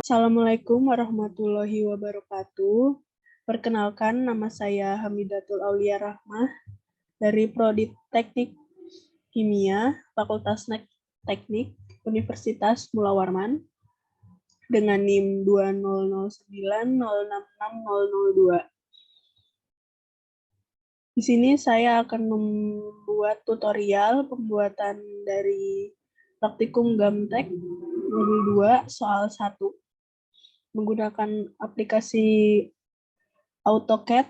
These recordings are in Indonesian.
Assalamualaikum warahmatullahi wabarakatuh. Perkenalkan, nama saya Hamidatul Aulia Rahmah dari Prodi Teknik Kimia, Fakultas Teknik, Universitas Mula Warman, dengan NIM 2009066002. Di sini saya akan membuat tutorial pembuatan dari praktikum Gamtek modul 2 soal 1 menggunakan aplikasi AutoCAD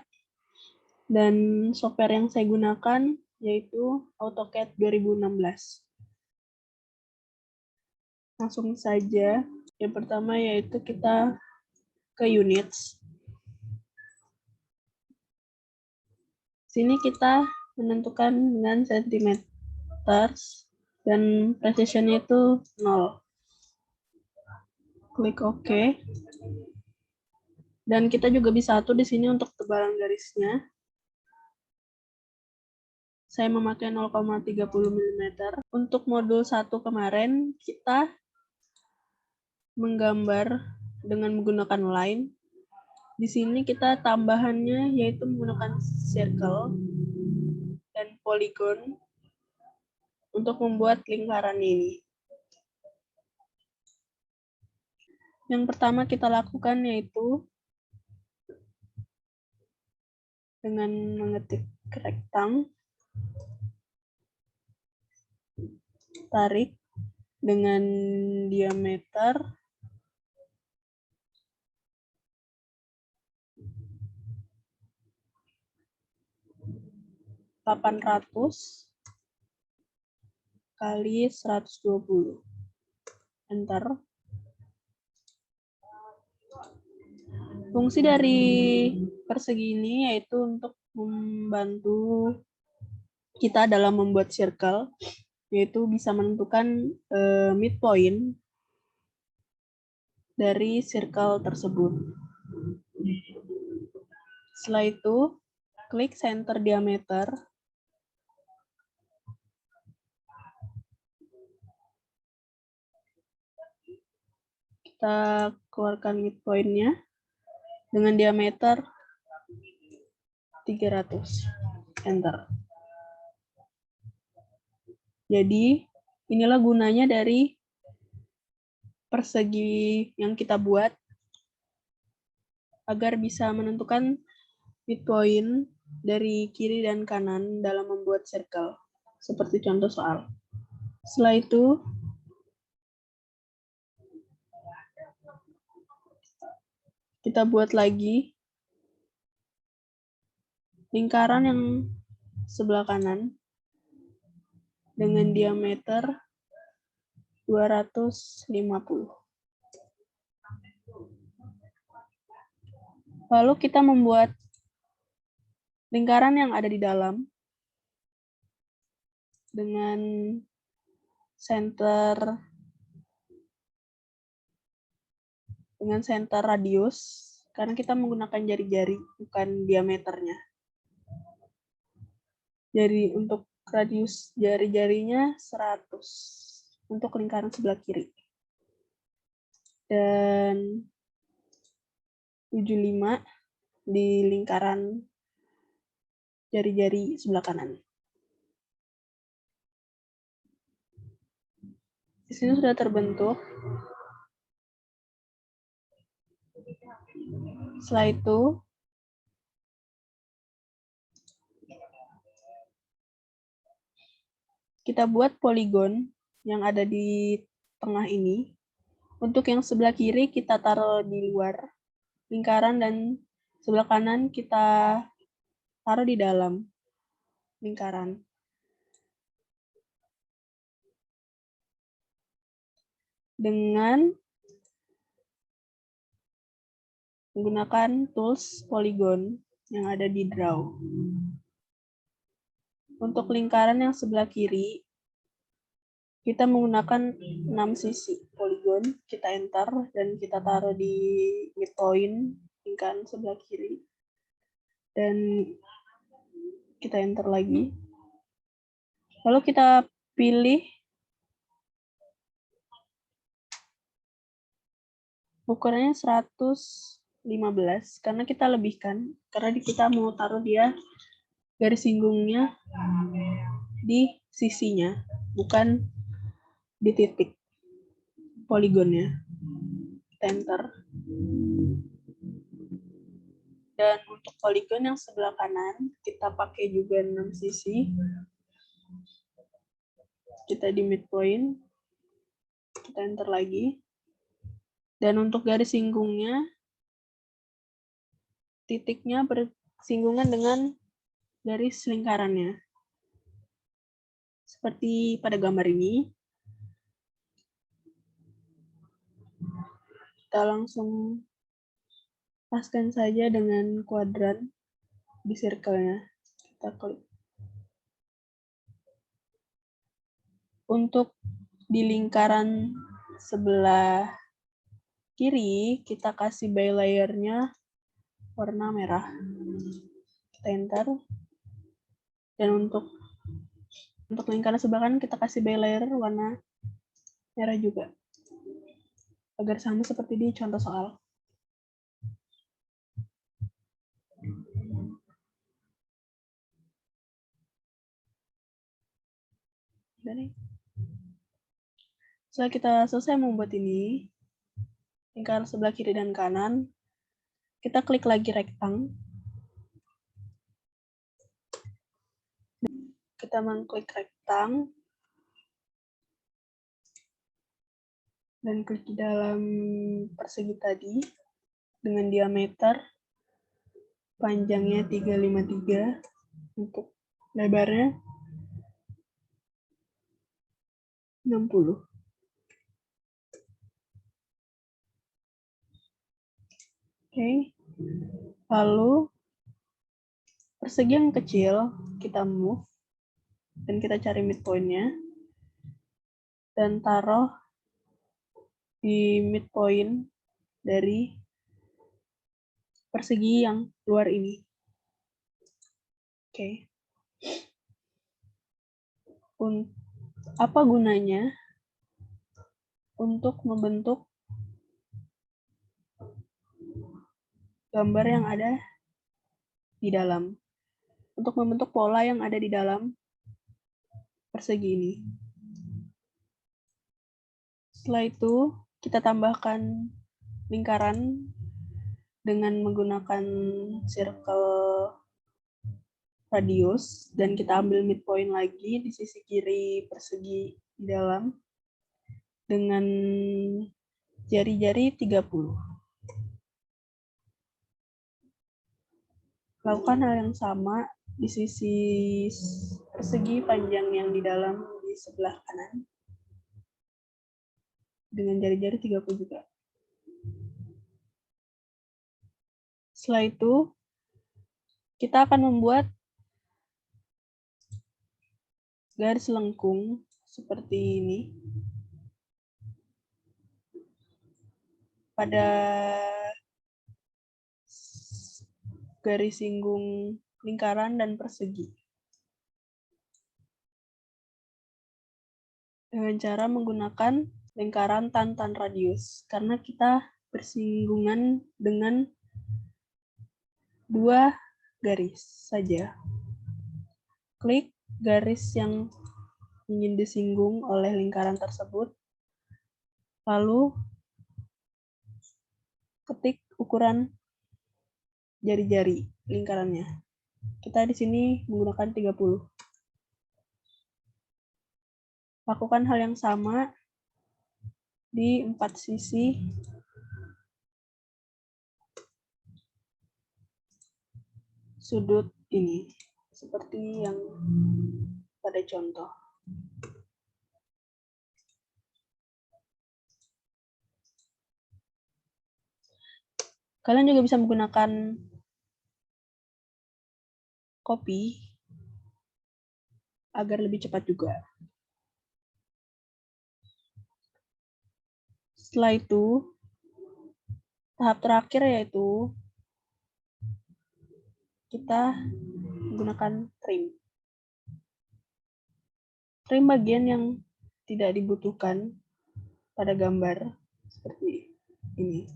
dan software yang saya gunakan yaitu AutoCAD 2016. Langsung saja. Yang pertama yaitu kita ke units. Sini kita menentukan dengan centimeter dan precision-nya itu 0. Klik OK. Dan kita juga bisa atur di sini untuk tebalan garisnya. Saya memakai 0,30 mm. Untuk modul 1 kemarin, kita menggambar dengan menggunakan line. Di sini kita tambahannya yaitu menggunakan circle dan polygon untuk membuat lingkaran ini. Yang pertama kita lakukan yaitu dengan mengetik rektang, tarik dengan diameter 800 kali 120. Enter. Fungsi dari persegi ini yaitu untuk membantu kita dalam membuat circle, yaitu bisa menentukan midpoint dari circle tersebut. Setelah itu, klik center diameter. Kita keluarkan midpoint-nya dengan diameter 300. Enter. Jadi, inilah gunanya dari persegi yang kita buat agar bisa menentukan midpoint dari kiri dan kanan dalam membuat circle, seperti contoh soal. Setelah itu, kita buat lagi lingkaran yang sebelah kanan dengan diameter 250. Lalu kita membuat lingkaran yang ada di dalam dengan center radius, karena kita menggunakan jari-jari bukan diameternya. Jadi untuk radius jari-jarinya 100 untuk lingkaran sebelah kiri. Dan 75 di lingkaran jari-jari sebelah kanan. Di sini sudah terbentuk. Setelah itu, kita buat poligon yang ada di tengah ini. Untuk yang sebelah kiri kita taruh di luar lingkaran dan sebelah kanan kita taruh di dalam lingkaran. Dengan menggunakan tools polygon yang ada di draw. Untuk lingkaran yang sebelah kiri, kita menggunakan 6 sisi polygon, kita enter dan kita taruh di midpoint lingkaran sebelah kiri. Dan kita enter lagi. Lalu kita pilih Ukurannya 115 karena kita lebihkan. Karena kita mau taruh dia garis singgungnya di sisinya, bukan di titik poligonnya. Kita enter. Dan untuk poligon yang sebelah kanan, kita pakai juga 6 sisi. Kita di midpoint. Kita enter lagi. Dan untuk garis singgungnya, titiknya bersinggungan dengan garis lingkarannya. Seperti pada gambar ini. Kita langsung paskan saja dengan kuadran di circle-nya. Kita klik. Untuk di lingkaran sebelah kiri, kita kasih bilayer-nya warna merah. Kita enter. Dan untuk lingkaran sebelah kanan, kita kasih bilayer warna merah juga. Agar sama seperti di contoh soal. Setelah kita selesai membuat ini, lingkaran sebelah kiri dan kanan, kita klik lagi rektang. Kita mengklik rektang. Dan klik di dalam persegi tadi dengan diameter panjangnya 353 untuk lebarnya 60. Oke. Lalu persegi yang kecil kita move dan kita cari midpoint-nya dan taruh di midpoint dari persegi yang luar ini. Oke. Apa gunanya? Untuk membentuk gambar yang ada di dalam. Untuk membentuk pola yang ada di dalam persegi ini. Setelah itu, kita tambahkan lingkaran dengan menggunakan circle radius dan kita ambil midpoint lagi di sisi kiri persegi di dalam dengan jari-jari 30. Lakukan hal yang sama di sisi persegi panjang yang di dalam di sebelah kanan dengan jari-jari 30 juga. Setelah itu, kita akan membuat garis lengkung seperti ini pada garis singgung lingkaran dan persegi. Dengan cara menggunakan lingkaran tantan radius, karena kita bersinggungan dengan dua garis saja. Klik garis yang ingin disinggung oleh lingkaran tersebut, lalu ketik ukuran jari-jari lingkarannya. Kita di sini menggunakan 30. Lakukan hal yang sama di 4 sisi sudut ini, seperti yang pada contoh. Kalian juga bisa menggunakan copy agar lebih cepat juga. Setelah itu, tahap terakhir yaitu kita menggunakan trim. Trim bagian yang tidak dibutuhkan pada gambar seperti ini.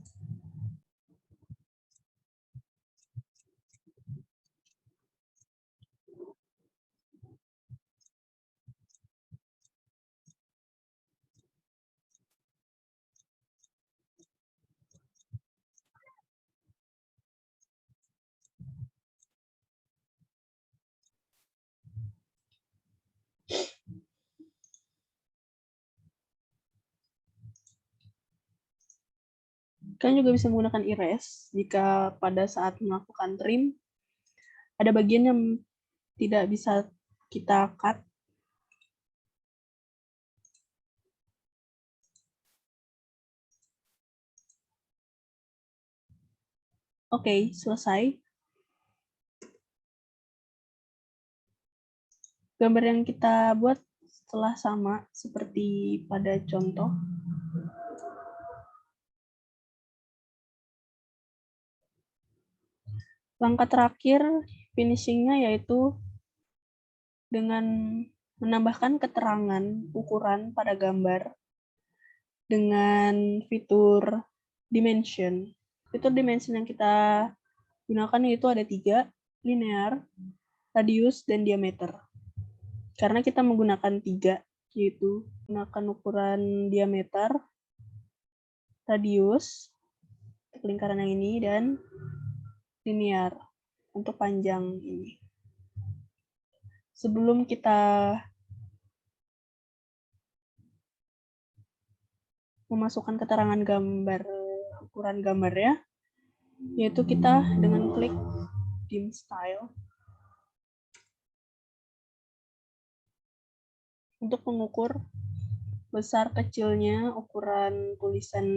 Kalian juga bisa menggunakan erase jika pada saat melakukan trim ada bagian yang tidak bisa kita cut. Oke, selesai. Gambar yang kita buat setelah sama seperti pada contoh. Langkah terakhir finishingnya yaitu dengan menambahkan keterangan ukuran pada gambar dengan fitur dimension. Fitur dimension yang kita gunakan yaitu ada 3, linear, radius, dan diameter. Karena kita menggunakan 3, yaitu gunakan ukuran diameter, radius, untuk lingkaran yang ini, dan linear, untuk panjang ini. Sebelum kita memasukkan keterangan gambar, ukuran gambar ya, yaitu kita dengan klik dim style untuk mengukur besar kecilnya ukuran tulisan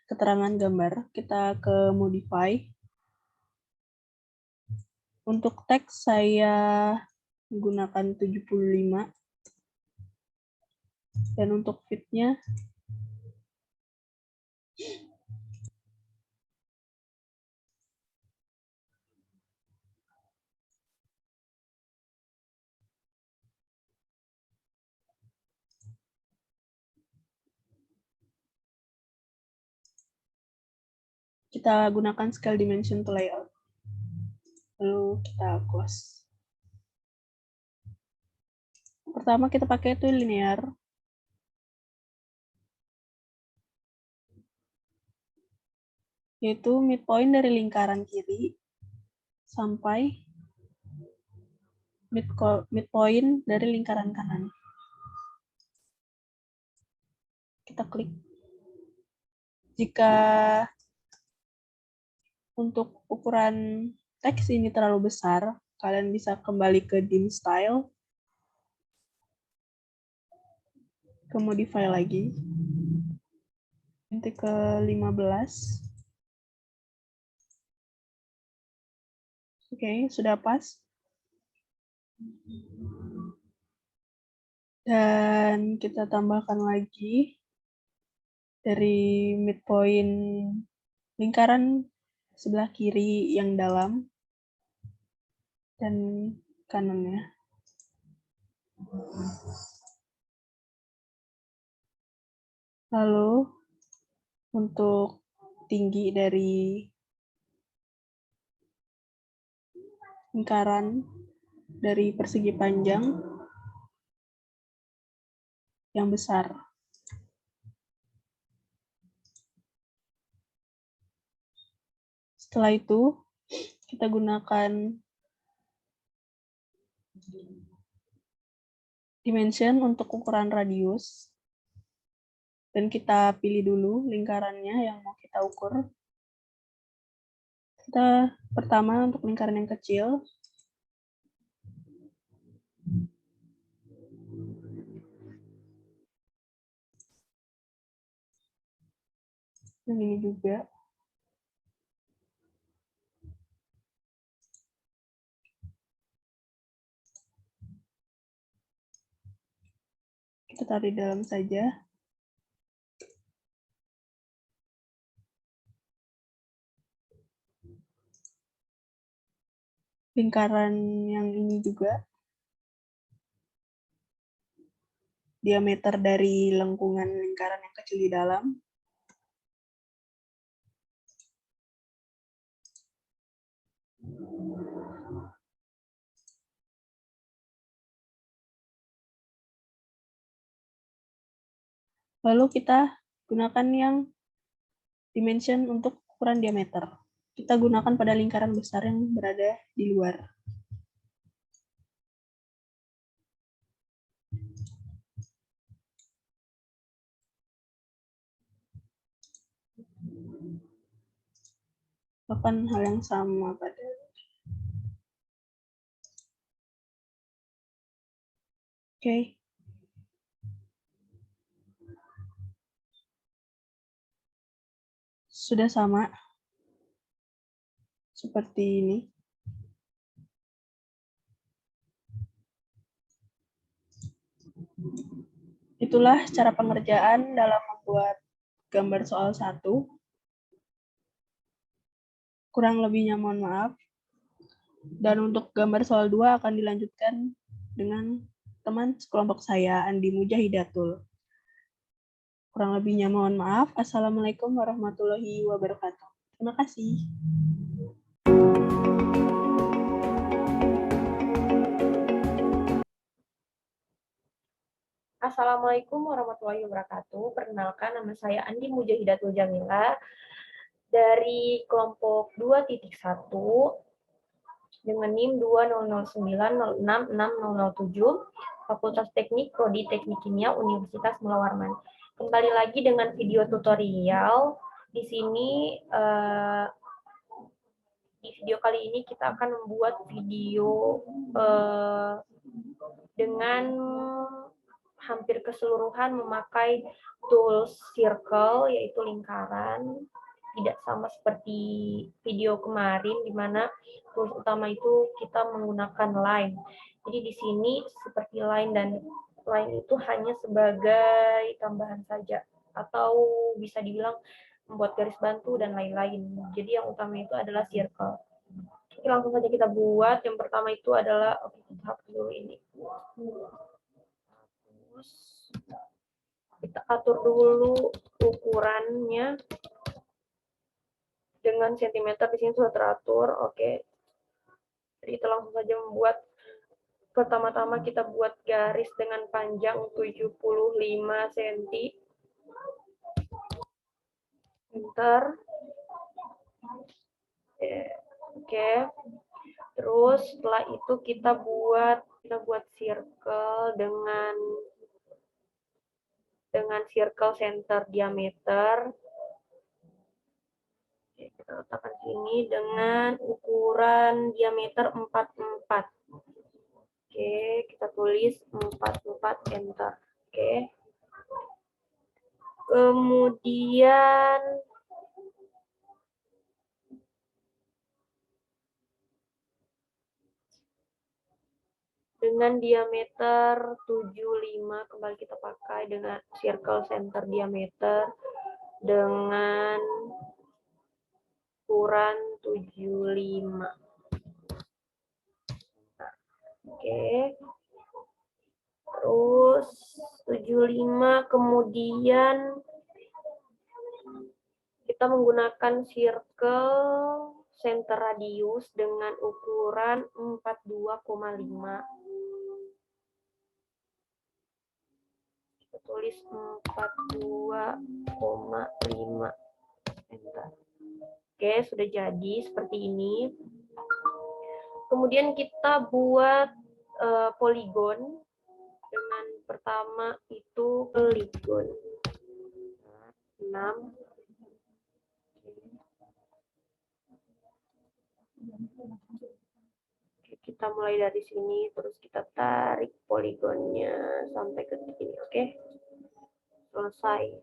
keterangan gambar. Kita ke modify. Untuk teks saya menggunakan 75 dan untuk fitnya kita gunakan scale dimension to layout. Lalu kita close. Pertama kita pakai itu linear. Yaitu midpoint dari lingkaran kiri sampai midpoint dari lingkaran kanan. Kita klik. Jika untuk ukuran teks ini terlalu besar, kalian bisa kembali ke dim style, ke modify lagi, nanti ke 15. Oke, sudah pas. Dan kita tambahkan lagi dari midpoint lingkaran sebelah kiri yang dalam dan kanannya. Lalu untuk tinggi dari lingkaran dari persegi panjang yang besar. Setelah itu, kita gunakan dimension untuk ukuran radius. Dan kita pilih dulu lingkarannya yang mau kita ukur. Kita pertama untuk lingkaran yang kecil. Yang ini juga. Kita taruh di dalam saja. Lingkaran yang ini juga. Diameter dari lengkungan lingkaran yang kecil di dalam. Lalu kita gunakan yang dimension untuk ukuran diameter. Kita gunakan pada lingkaran besar yang berada di luar. Lakukan hal yang sama pada Oke. Sudah sama seperti ini. Itulah cara pengerjaan dalam membuat gambar soal 1. Kurang lebihnya mohon maaf. Dan untuk gambar soal 2 akan dilanjutkan dengan teman sekelompok saya, Andi Mujahidatul. Kurang lebihnya mohon maaf. Assalamualaikum warahmatullahi wabarakatuh. Terima kasih. Assalamualaikum warahmatullahi wabarakatuh. Perkenalkan, nama saya Andi Mujahidatul Jamila dari kelompok 2.1 dengan NIM 2009066007 Fakultas Teknik Prodi Teknik Kimia Universitas Mula Warman. Kembali lagi dengan video tutorial. Di sini di video kali ini kita akan membuat video dengan hampir keseluruhan memakai tools circle, yaitu lingkaran. Tidak sama seperti video kemarin, di mana tools utama itu kita menggunakan line. Jadi di sini seperti line, dan line itu hanya sebagai tambahan saja, atau bisa dibilang membuat garis bantu dan lain-lain. Jadi yang utama itu adalah circle. Oke, langsung saja kita buat. Yang pertama itu adalah, oke, kita hapus dulu ini. Kita atur dulu ukurannya dengan sentimeter. Di sini sudah teratur. Oke, jadi kita langsung saja membuat. Pertama-tama kita buat garis dengan panjang 75 cm. Enter. Oke. Terus setelah itu kita buat circle dengan circle center diameter. Oke, kita letakkan sini dengan ukuran diameter 44. Oke, kita tulis 44, enter. Oke. Kemudian dengan diameter 75 kembali kita pakai dengan circle center diameter dengan ukuran 75. Oke. Terus 75, kemudian kita menggunakan circle center radius dengan ukuran 42,5. Kita tulis 42,5. Enter. Oke, sudah jadi seperti ini. Kemudian kita buat poligon. Dengan pertama itu poligon 6. Oke, kita mulai dari sini, terus kita tarik poligonnya sampai ke sini. Oke, selesai.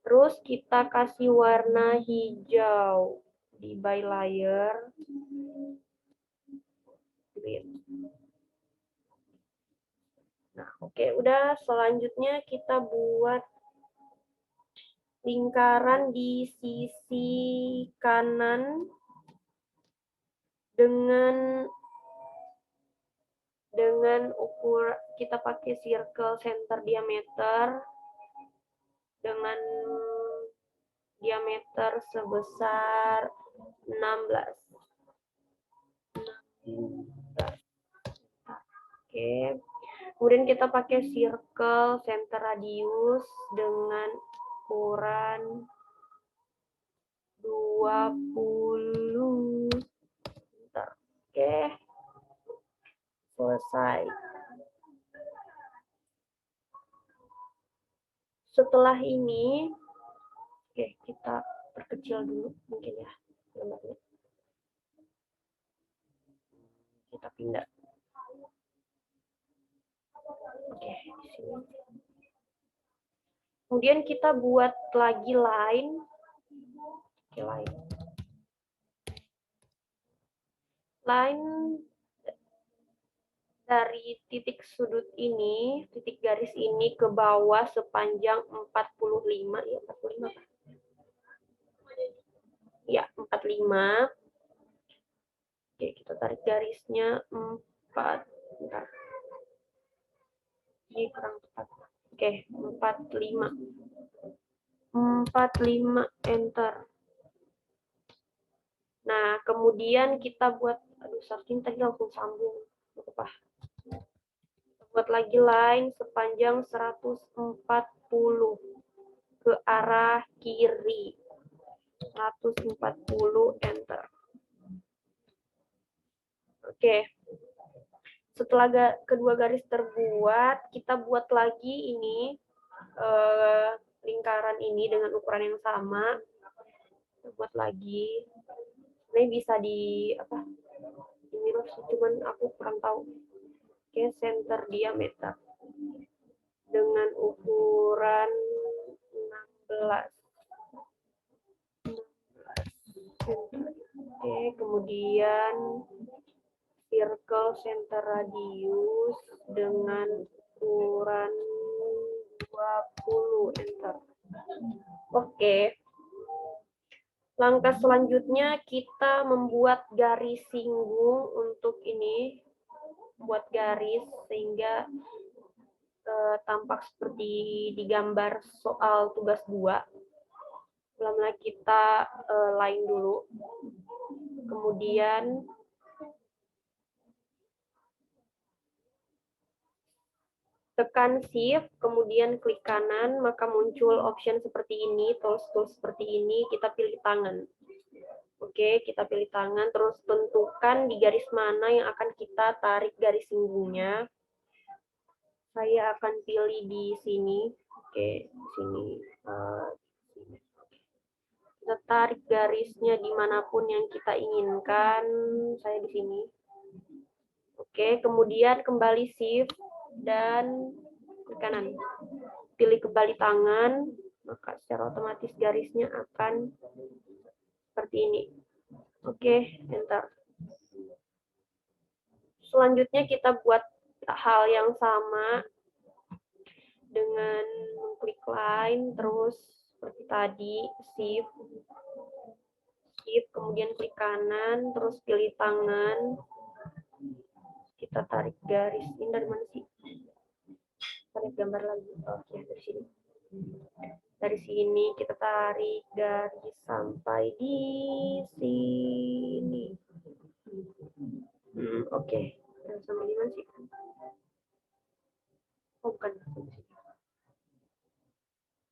Terus kita kasih warna hijau di by layer. Nah, oke, udah. Selanjutnya kita buat lingkaran di sisi kanan dengan ukur kita pakai circle center diameter dengan diameter sebesar 16. Oke. Kemudian kita pakai circle center radius dengan ukuran 20. Bentar. Oke. Selesai. Setelah ini, oke, kita perkecil kecil dulu mungkin ya gambarnya. Kita pindah. Oke, di sini. Kemudian kita buat lagi line. Oke, line. Line dari titik sudut ini, titik garis ini ke bawah sepanjang 45 ya, 45 apa? Ya, 45. Oke, kita tarik garisnya 4. Bentar. Ini kurang tepat. Oke, 45. 45 enter. Nah, kemudian kita buat, aduh, Sartin tadi langsung sambung. Apa? Buat lagi line sepanjang 140 ke arah kiri. 140 enter. Oke. Setelah kedua garis terbuat, kita buat lagi ini lingkaran ini dengan ukuran yang sama. Kita buat lagi. Ini bisa di apa? Ini loh, cuman aku kurang tahu. Oke, center diameter dengan ukuran 16. Oke, kemudian circle center radius dengan ukuran 20 enter. Oke. Langkah selanjutnya kita membuat garis singgung untuk ini. Buat garis sehingga tampak seperti di gambar soal tugas 2. Pertama kita line dulu. Kemudian tekan shift, kemudian klik kanan, maka muncul option seperti ini, tools seperti ini, kita pilih tangan. Oke, kita pilih tangan, terus tentukan di garis mana yang akan kita tarik garis singgungnya. Saya akan pilih di sini. Oke, sini. Kita tarik garisnya dimanapun yang kita inginkan. Saya di sini. Oke, kemudian kembali shift dan klik kanan. Pilih kembali tangan, maka secara otomatis garisnya akan seperti ini. Oke, enter. Selanjutnya kita buat hal yang sama dengan klik line, terus seperti tadi, shift, kemudian klik kanan, terus pilih tangan. Kita tarik garis. Ini dari mana sih? Tarik gambar lagi. Oke, dari sini. Dari sini kita tarik garis sampai di sini. Oke. Sampai di mana sih? Oh, bukan.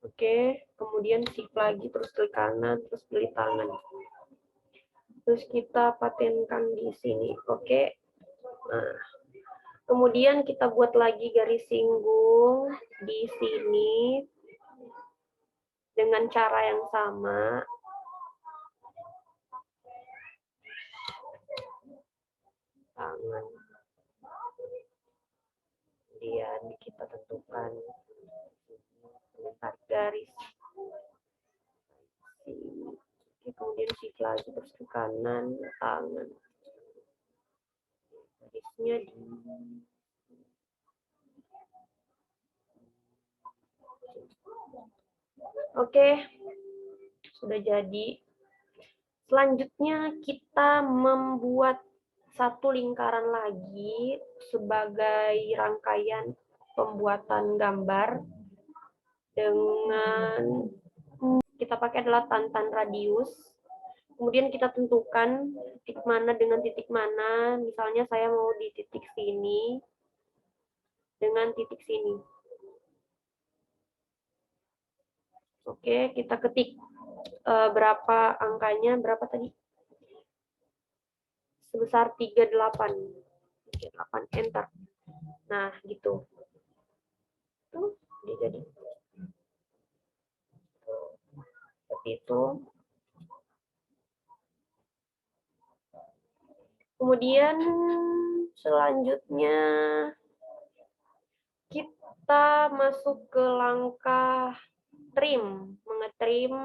Oke, kemudian shift lagi, terus klik kanan, terus pilih tangan. Terus kita patenkan di sini. Oke. Nah, kemudian kita buat lagi garis singgung di sini dengan cara yang sama. Tangan. Kemudian kita tentukan tarik garis. Oke, kemudian shift lagi terus ke kanan, tangan. Garisnya di Oke, sudah jadi. Selanjutnya kita membuat satu lingkaran lagi sebagai rangkaian pembuatan gambar dengan kita pakai adalah tantan radius. Kemudian kita tentukan titik mana dengan titik mana. Misalnya saya mau di titik sini dengan titik sini. Oke, kita ketik berapa angkanya, berapa tadi? Sebesar 38. 38, enter. Nah, gitu. Tuh, dia jadi. Seperti itu. Kemudian selanjutnya kita masuk ke langkah trim, mengetrim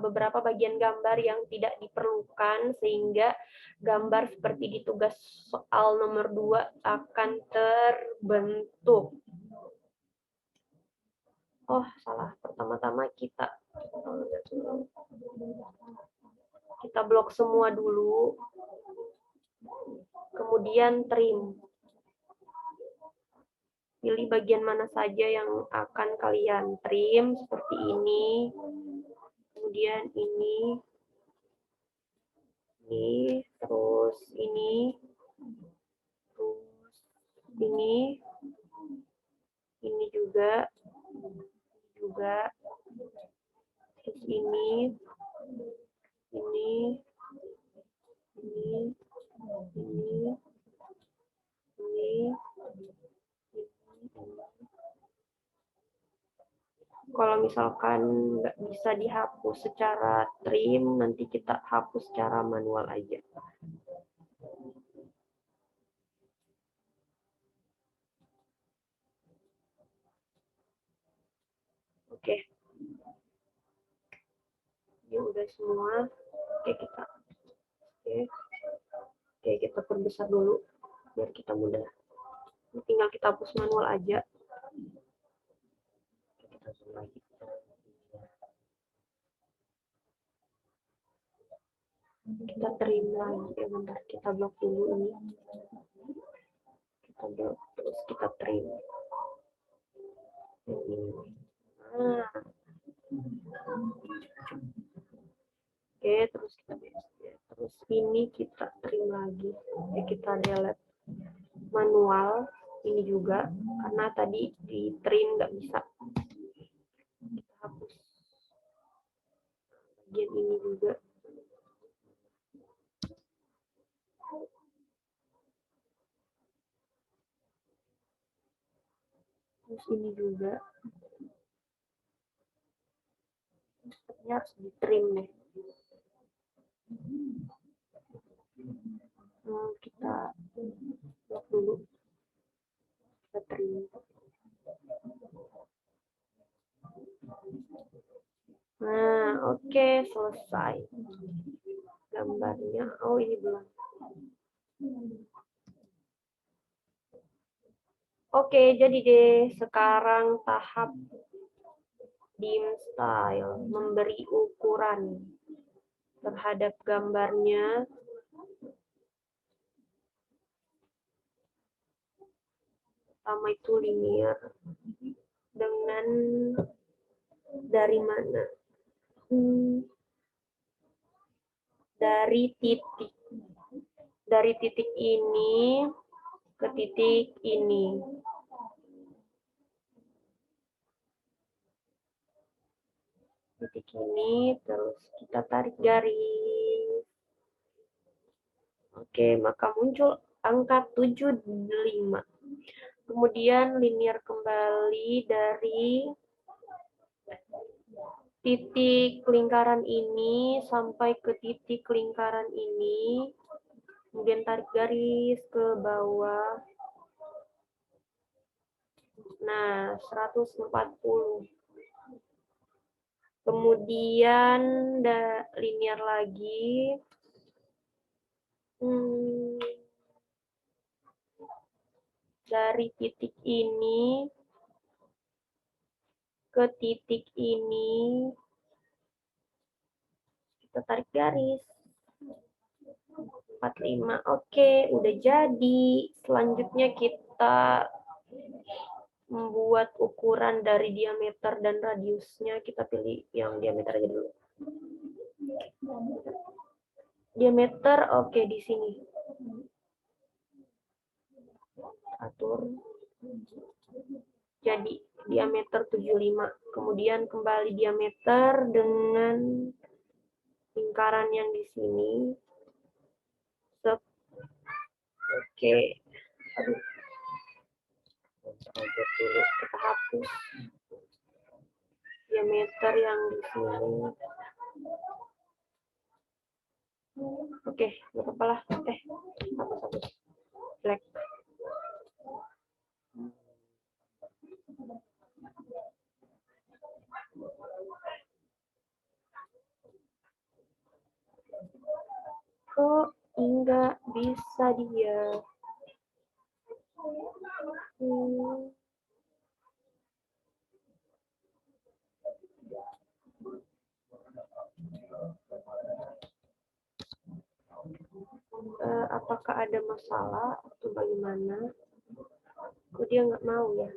beberapa bagian gambar yang tidak diperlukan sehingga gambar seperti di tugas soal nomor 2 akan terbentuk. Oh, salah. Pertama-tama kita blok semua dulu. Kemudian trim. Pilih bagian mana saja yang akan kalian trim, seperti ini. Kemudian ini, terus ini, terus ini juga, terus ini, ini, kalau misalkan nggak bisa dihapus secara trim, nanti kita hapus secara manual aja. Oke. Ini udah semua. Oke, kita perbesar dulu biar kita mudah. Tinggal kita hapus manual aja. Kita zoom lagi. Kita trim lagi. Bentar, kita blok dulu ini. Kita blok, terus kita trim. Nah. Oke, terus ini kita trim lagi. Kita delete manual ini juga karena tadi di trim nggak bisa. Kita hapus bagian ini juga. Terus ini juga. Sepertinya harus di trim deh. Kita blok dulu. Kita trim. Nah, oke, selesai gambarnya. Oh, ini belum. Oke, jadi deh sekarang tahap dim style, memberi ukuran terhadap gambarnya. Pertama itu linear dengan dari mana? Dari titik. Dari titik ini ke titik ini. Titik ini, terus kita tarik garis. Oke, maka muncul angka 75. Kemudian linear kembali dari titik lingkaran ini sampai ke titik lingkaran ini. Kemudian tarik garis ke bawah. Nah, 140. Kemudian linear lagi. Dari titik ini ke titik ini kita tarik garis 45. Oke, udah jadi. Selanjutnya kita membuat ukuran dari diameter dan radiusnya. Kita pilih yang diameter aja dulu. Diameter, oke, di sini. Atur. Jadi diameter 75. Kemudian kembali diameter dengan lingkaran yang di sini. Oke. Aduh. Dulu kita hapus diameter yang di sini. Oke, nggak apa-apa lah. Hapus. Black. Kok nggak bisa dia? Apakah ada masalah atau bagaimana? Kok dia nggak mau ya?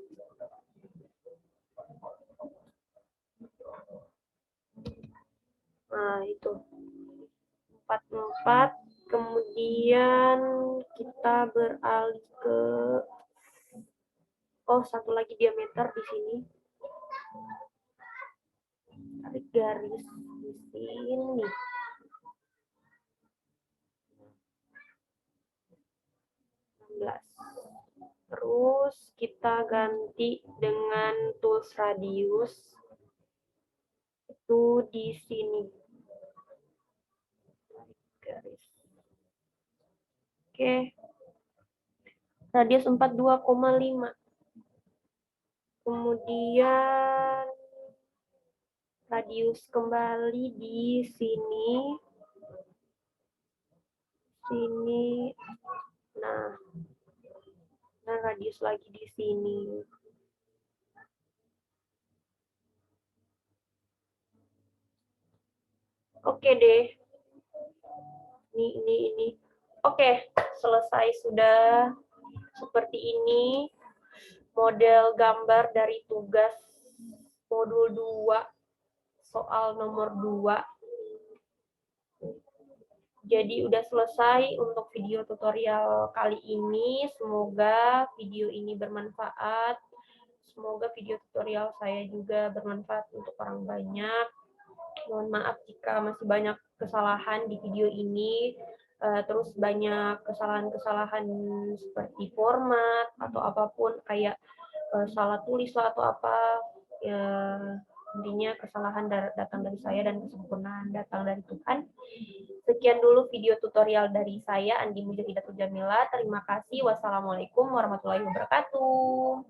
Nah, itu 44. Kemudian kita beralih ke satu lagi diameter di sini. Tarik garis di sini. Terus kita ganti dengan tools radius itu di sini. Garis. Oke. Radius 42,5. Kemudian radius kembali di sini. Nah, dan radius lagi di sini. Oke deh. Ini. Oke, selesai sudah. Seperti ini model gambar dari tugas modul 2 soal nomor 2. Jadi udah selesai untuk video tutorial kali ini. Semoga video ini bermanfaat. Semoga video tutorial saya juga bermanfaat untuk orang banyak. Mohon maaf jika masih banyak kesalahan di video ini. Terus banyak kesalahan-kesalahan seperti format atau apapun kayak salah tulis lah atau apa. Ya, intinya kesalahan datang dari saya dan kesempurnaan datang dari Tuhan. Sekian dulu video tutorial dari saya, Andi Mujahidatul Jamila. Terima kasih. Wassalamualaikum warahmatullahi wabarakatuh.